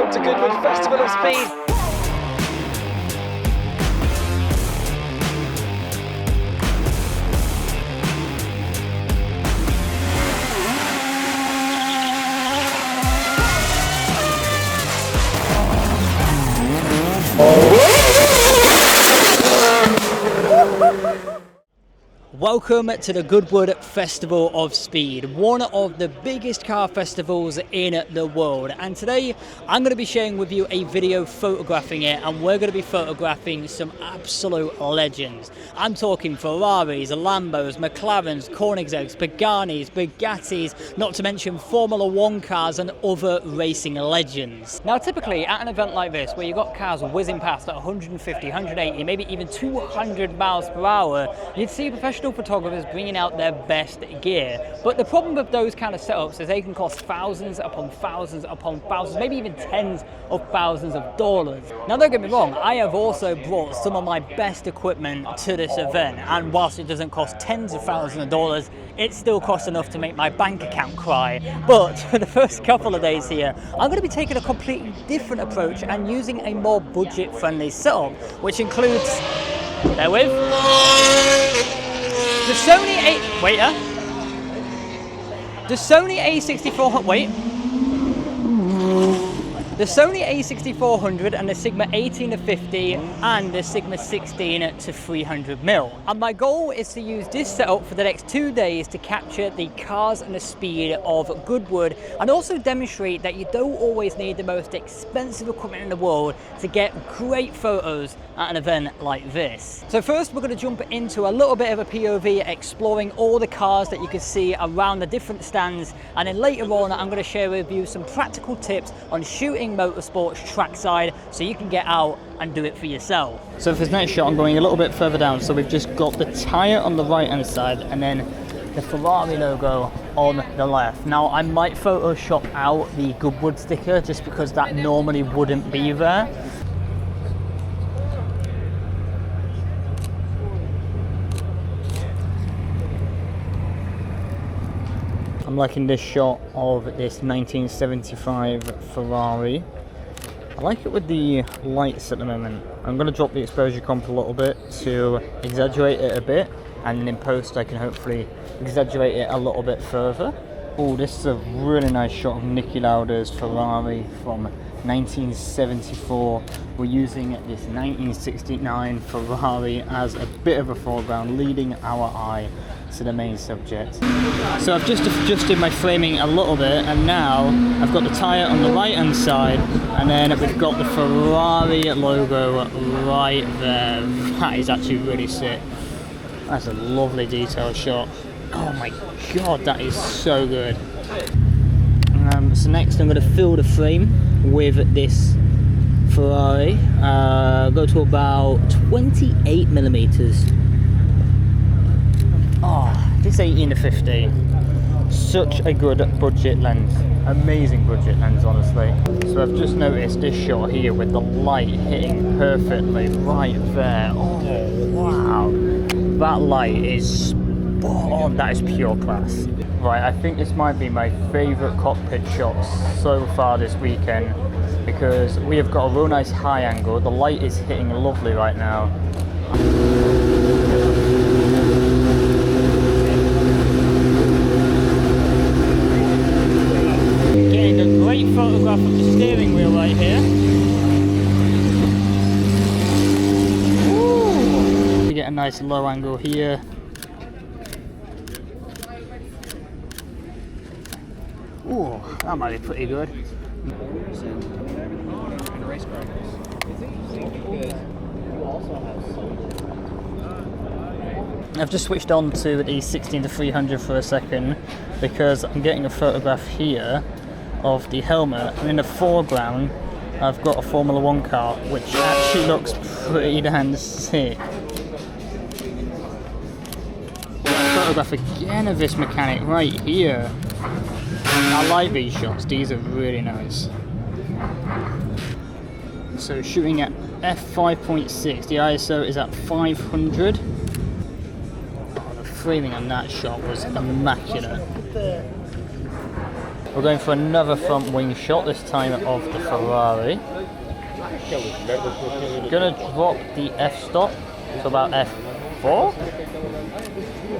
welcome to Goodwood Festival of Speed. Welcome to the Goodwood Festival of Speed, one of the biggest car festivals in the world. And today I'm going to be sharing with you a video photographing it, and we're going to be photographing some absolute legends. I'm talking Ferraris, Lambos, McLarens, Koenigseggs, Pagani's, Bugattis, not to mention Formula One cars and other racing legends. Now typically at an event like this, where you've got cars whizzing past at 150, 180, maybe even 200 miles per hour, you'd see professional photographers bringing out their best gear. But the problem with those kind of setups is they can cost thousands upon thousands upon thousands, maybe even tens of thousands of dollars. Now don't get me wrong, I have also brought some of my best equipment to this event, and whilst it doesn't cost tens of thousands of dollars, it still costs enough to make my bank account cry. But for the first couple of days here, I'm going to be taking a completely different approach and using a more budget friendly setup, which includes, bear with, the Sony The Sony A6400 and the Sigma 18-50 and the Sigma 16-300mm. And my goal is to use this setup for the next 2 days to capture the cars and the speed of Goodwood, and also demonstrate that you don't always need the most expensive equipment in the world to get great photos at an event like this. So first we're going to jump into a little bit of a POV exploring all the cars that you can see around the different stands, and then later on I'm going to share with you some practical tips on shooting motorsports trackside so you can get out and do it for yourself. So for this next shot I'm going a little bit further down, so we've just got the tyre on the right hand side and then the Ferrari logo on the left. Now I might Photoshop out the Goodwood sticker just because that normally wouldn't be there. I'm liking this shot of this 1975 Ferrari. I like it with the lights at the moment. I'm going to drop the exposure comp a little bit to exaggerate it a bit, and in post I can hopefully exaggerate it a little bit further. Oh, this is a really nice shot of Niki Lauda's Ferrari from 1974. We're using this 1969 Ferrari as a bit of a foreground, leading our eye to the main subject. So I've just adjusted my framing a little bit, and now I've got the tyre on the right hand side, and then we've got the Ferrari logo right there. That is actually really sick. That's a lovely detail shot. Oh my god, that is so good. So next I'm going to fill the frame with this Ferrari. Go to about 28mm. Oh, this 18-50, such a good budget lens, amazing budget lens honestly. So I've just noticed this shot here with the light hitting perfectly right there. Oh wow, that light is spot on, that is pure class. Right, I think this might be my favourite cockpit shots so far this weekend, because we have got a real nice high angle, the light is hitting lovely right now. Getting a great photograph of the steering wheel right here. Ooh. You get a nice low angle here. Ooh, that might be pretty good. I've just switched on to the 16-300 for a second because I'm getting a photograph here of the helmet, and in the foreground I've got a Formula One car which actually looks pretty damn sick. Photograph again of this mechanic right here. I like these shots, these are really nice. So shooting at f5.6, the ISO is at 500. Oh, the framing on that shot was immaculate. We're going for another front wing shot, this time of the Ferrari. Gonna drop the f-stop to about f4.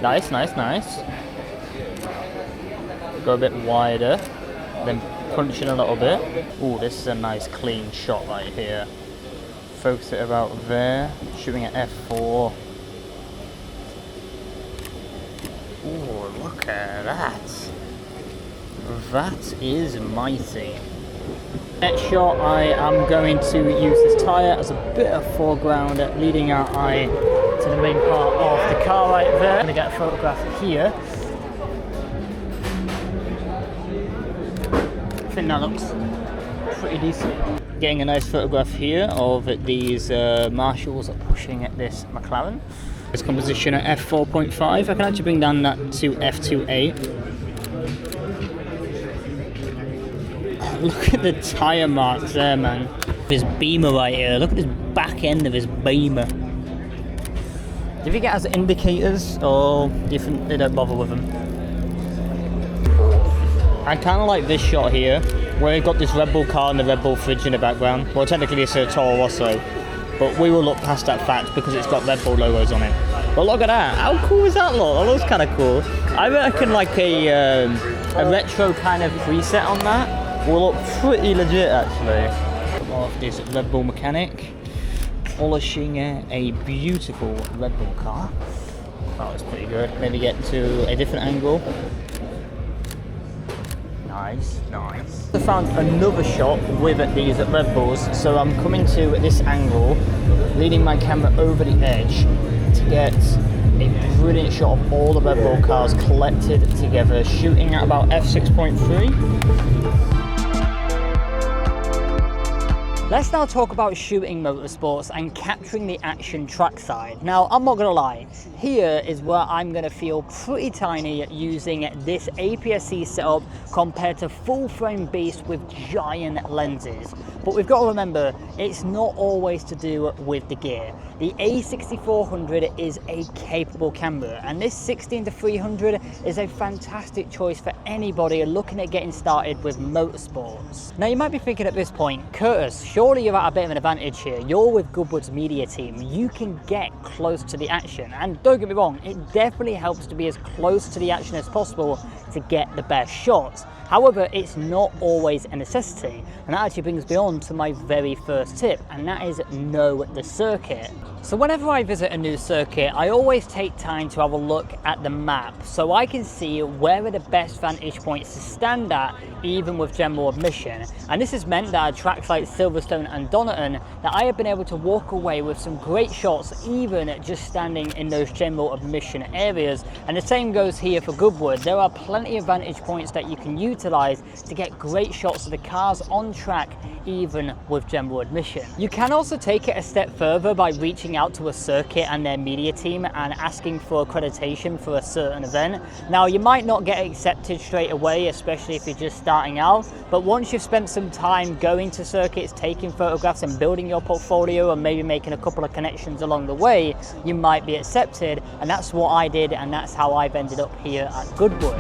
Nice, nice, nice. Go a bit wider, then punch in a little bit. Ooh, this is a nice clean shot right here. Focus it about there, shooting at f4. Ooh, look at that. That is mighty. Next shot, I am going to use this tyre as a bit of foreground, leading our eye to the main part of the car right there. I'm going to get a photograph here. I think that looks pretty decent. Getting a nice photograph here of these marshals pushing at this McLaren. This composition at f4.5. I can actually bring down that to f2.8. Look at the tyre marks there, man. His beamer right here. Look at this back end of his beamer. Do you think it has indicators, or do you think they don't bother with them? I kind of like this shot here, where you've got this Red Bull car and the Red Bull fridge in the background. Well, technically it's a Toro Rosso, but we will look past that fact because it's got Red Bull logos on it. But look at that. How cool is that look? That looks kind of cool. I reckon like a retro kind of preset on that will look pretty legit actually. Of this Red Bull mechanic polishing a beautiful Red Bull car. That was pretty good. Maybe get to a different angle. Nice, nice. I found another shot with these Red Bulls, so I'm coming to this angle, leading my camera over the edge to get a brilliant shot of all the Red Bull cars collected together, shooting at about f6.3. Let's now talk about shooting motorsports and capturing the action trackside. Now, I'm not gonna lie, here is where I'm gonna feel pretty tiny using this APS-C setup compared to full frame beast with giant lenses. But we've got to remember, it's not always to do with the gear. The A6400 is a capable camera, and this 16-300 is a fantastic choice for anybody looking at getting started with motorsports. Now, you might be thinking at this point, Curtis, surely you're at a bit of an advantage here. You're with Goodwood's media team. You can get close to the action. And don't get me wrong, it definitely helps to be as close to the action as possible to get the best shots. However, it's not always a necessity. And that actually brings me on to my very first tip, and that is know the circuit. So whenever I visit a new circuit, I always take time to have a look at the map so I can see where are the best vantage points to stand at, even with general admission. And this has meant that at tracks like Silverstone and Donington, that I have been able to walk away with some great shots, even just standing in those general admission areas. And the same goes here for Goodwood. There are plenty of vantage points that you can utilize to get great shots of the cars on track, even with general admission. You can also take it a step further by reaching out to a circuit and their media team and asking for accreditation for a certain event. Now, you might not get accepted straight away, especially if you're just starting out, but once you've spent some time going to circuits, taking photographs and building your portfolio and maybe making a couple of connections along the way, you might be accepted. And that's what I did, and that's how I've ended up here at Goodwood.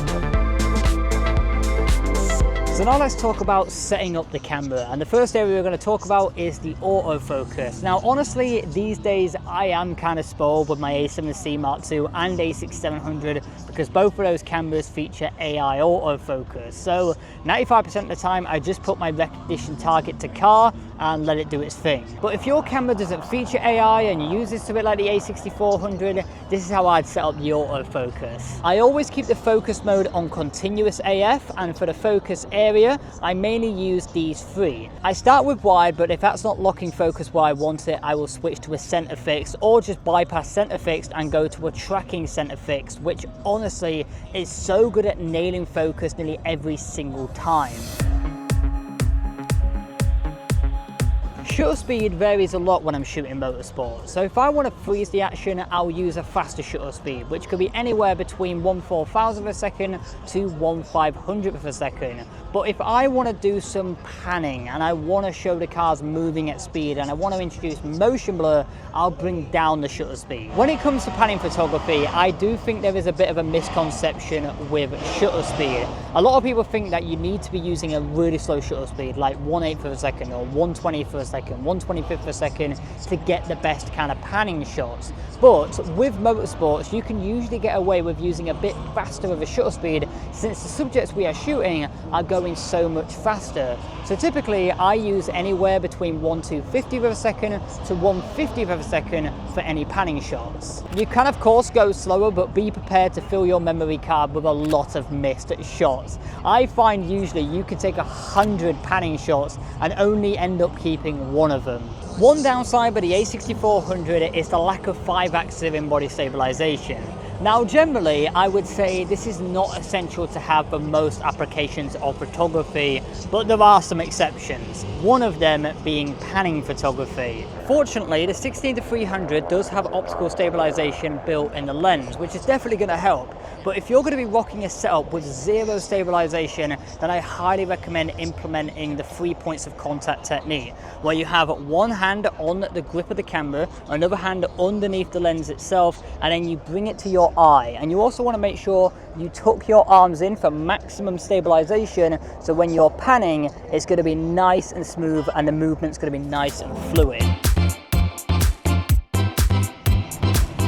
So now let's talk about setting up the camera, and the first area we're going to talk about is the autofocus. Now honestly, these days I am kind of spoiled with my A7C Mark II and A6700 because both of those cameras feature AI autofocus. So 95% of the time I just put my recognition target to car and let it do its thing. But if your camera doesn't feature AI and you use this a bit like the A6400, this is how I'd set up the autofocus. I always keep the focus mode on continuous AF, and for the focus area, I mainly use these three. I start with wide, but if that's not locking focus where I want it, I will switch to a center fixed or just bypass center fixed and go to a tracking center fixed, which honestly is so good at nailing focus nearly every single time. Shutter speed varies a lot when I'm shooting motorsport, so if I want to freeze the action, I'll use a faster shutter speed, which could be anywhere between 1/4000th of a second to 1/500th of a second. But if I want to do some panning and I want to show the cars moving at speed and I want to introduce motion blur, I'll bring down the shutter speed. When it comes to panning photography, I do think there is a bit of a misconception with shutter speed. A lot of people think that you need to be using a really slow shutter speed, like 1/8 of a second or 1/20th of a second, 1/25th of a second, to get the best kind of panning shots. But with motorsports, you can usually get away with using a bit faster of a shutter speed, since the subjects we are shooting are going so much faster. So typically I use anywhere between 1/250th of a second to 1/50th of a second for any panning shots. You can of course go slower, but be prepared to fill your memory card with a lot of missed shots. I find usually you could take 100 panning shots and only end up keeping one of them. One downside with the A6400 is the lack of 5-axis in-body stabilization. Now generally I would say this is not essential to have for most applications of photography, but there are some exceptions, one of them being panning photography. Fortunately, the 16-300 does have optical stabilization built in the lens, which is definitely going to help. But if you're going to be rocking a setup with zero stabilization, then I highly recommend implementing the 3 points of contact technique, where you have one hand on the grip of the camera, another hand underneath the lens itself, and then you bring it to your eye. And you also want to make sure you tuck your arms in for maximum stabilization, so when you're panning, it's going to be nice and smooth and the movement's going to be nice and fluid.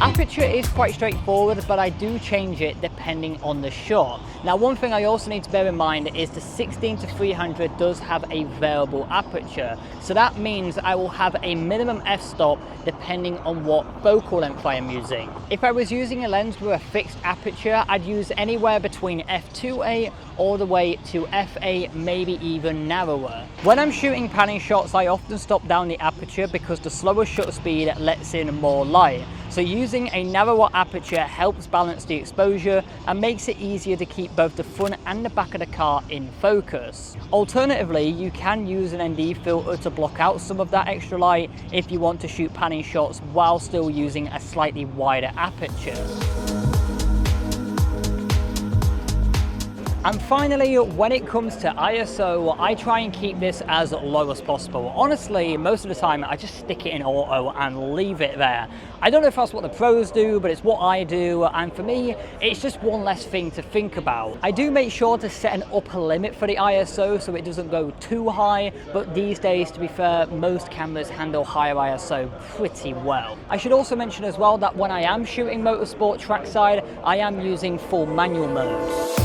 Aperture is quite straightforward, but I do change it depending on the shot. Now, one thing I also need to bear in mind is the 16-300 does have a variable aperture. So that means I will have a minimum f-stop depending on what focal length I am using. If I was using a lens with a fixed aperture, I'd use anywhere between f2.8 all the way to f8, maybe even narrower. When I'm shooting panning shots, I often stop down the aperture because the slower shutter speed lets in more light. So using a narrower aperture helps balance the exposure and makes it easier to keep both the front and the back of the car in focus. Alternatively, you can use an ND filter to block out some of that extra light if you want to shoot panning shots while still using a slightly wider aperture. And finally, when it comes to ISO, I try and keep this as low as possible. Honestly, most of the time I just stick it in auto and leave it there. I don't know if that's what the pros do, but it's what I do, and for me, it's just one less thing to think about. I do make sure to set an upper limit for the ISO so it doesn't go too high, but these days, to be fair, most cameras handle higher ISO pretty well. I should also mention as well that when I am shooting motorsport trackside, I am using full manual mode.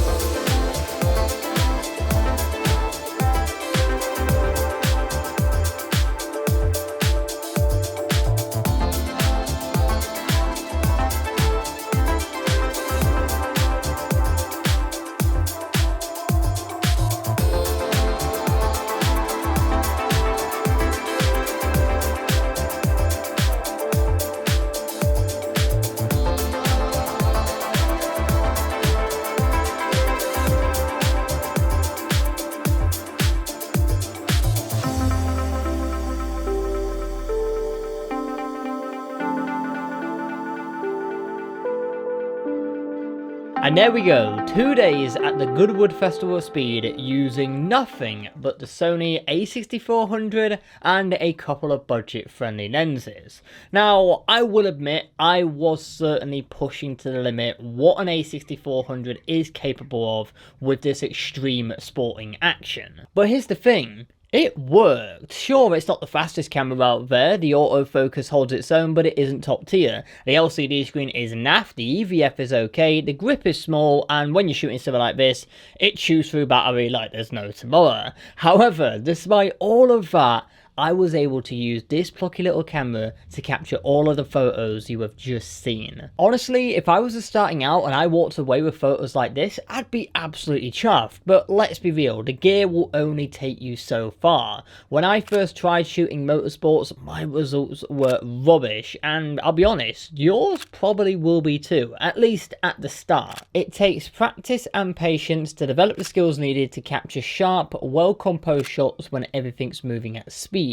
And there we go, 2 days at the Goodwood Festival of Speed using nothing but the Sony A6400 and a couple of budget-friendly lenses. Now, I will admit, I was certainly pushing to the limit what an A6400 is capable of with this extreme sporting action. But here's the thing. It worked. Sure, it's not the fastest camera out there, the autofocus holds its own, but it isn't top tier. The LCD screen is naff, the EVF is okay, the grip is small, and when you're shooting something like this, it chews through battery like there's no tomorrow. However, despite all of that, I was able to use this plucky little camera to capture all of the photos you have just seen. Honestly, if I was just starting out and I walked away with photos like this, I'd be absolutely chuffed. But let's be real, the gear will only take you so far. When I first tried shooting motorsports, my results were rubbish, and I'll be honest, yours probably will be too, at least at the start. It takes practice and patience to develop the skills needed to capture sharp, well-composed shots when everything's moving at speed.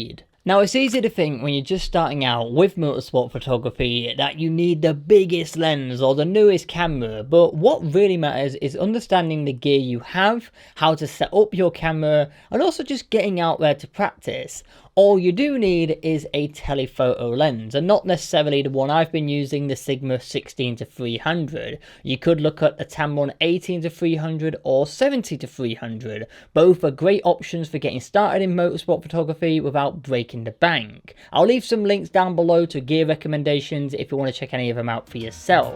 Now, it's easy to think when you're just starting out with motorsport photography that you need the biggest lens or the newest camera, but what really matters is understanding the gear you have, how to set up your camera, and also just getting out there to practice. All you do need is a telephoto lens, and not necessarily the one I've been using, the Sigma 16-300. You could look at the Tamron 18-300 or 70-300. Both are great options for getting started in motorsport photography without breaking the bank. I'll leave some links down below to gear recommendations if you want to check any of them out for yourself.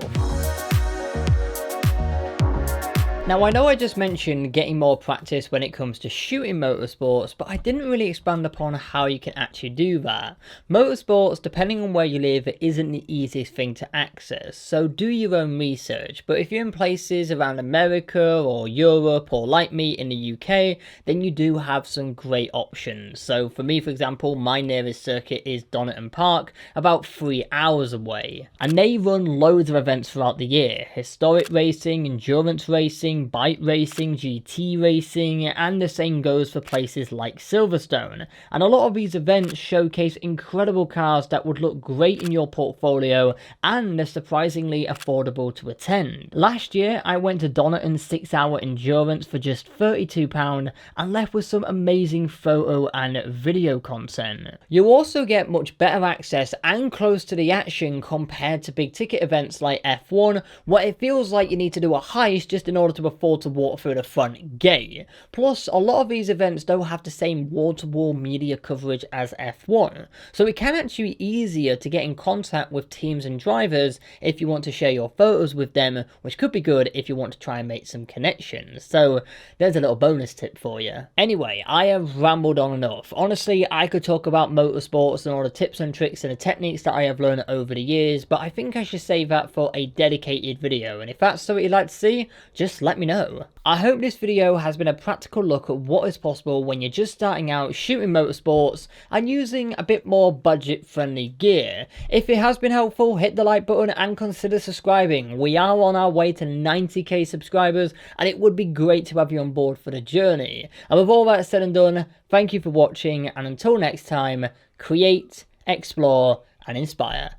Now, I know I just mentioned getting more practice when it comes to shooting motorsports, but I didn't really expand upon how you can actually do that. Motorsports, depending on where you live, isn't the easiest thing to access, so do your own research. But if you're in places around America or Europe or like me in the UK, then you do have some great options. So for me, for example, my nearest circuit is Donington Park, about 3 hours away. And they run loads of events throughout the year: historic racing, endurance racing, bike racing, GT racing, and the same goes for places like Silverstone. And a lot of these events showcase incredible cars that would look great in your portfolio, and they're surprisingly affordable to attend. Last year I went to Donington's 6-hour endurance for just £32 and left with some amazing photo and video content. You also get much better access and close to the action compared to big ticket events like F1, where it feels like you need to do a heist just in order to afford to walk through the front gate. Plus, a lot of these events don't have the same wall-to-wall media coverage as F1, so it can actually be easier to get in contact with teams and drivers if you want to share your photos with them, which could be good if you want to try and make some connections. So there's a little bonus tip for you. Anyway, I have rambled on enough. Honestly, I could talk about motorsports and all the tips and tricks and the techniques that I have learned over the years, but I think I should save that for a dedicated video, and if that's something you'd like to see, just let me know. I hope this video has been a practical look at what is possible when you're just starting out shooting motorsports and using a bit more budget friendly gear. If it has been helpful, hit the like button and consider subscribing. We are on our way to 90k subscribers, and it would be great to have you on board for the journey. And with all that said and done, thank you for watching, and until next time, create, explore and inspire.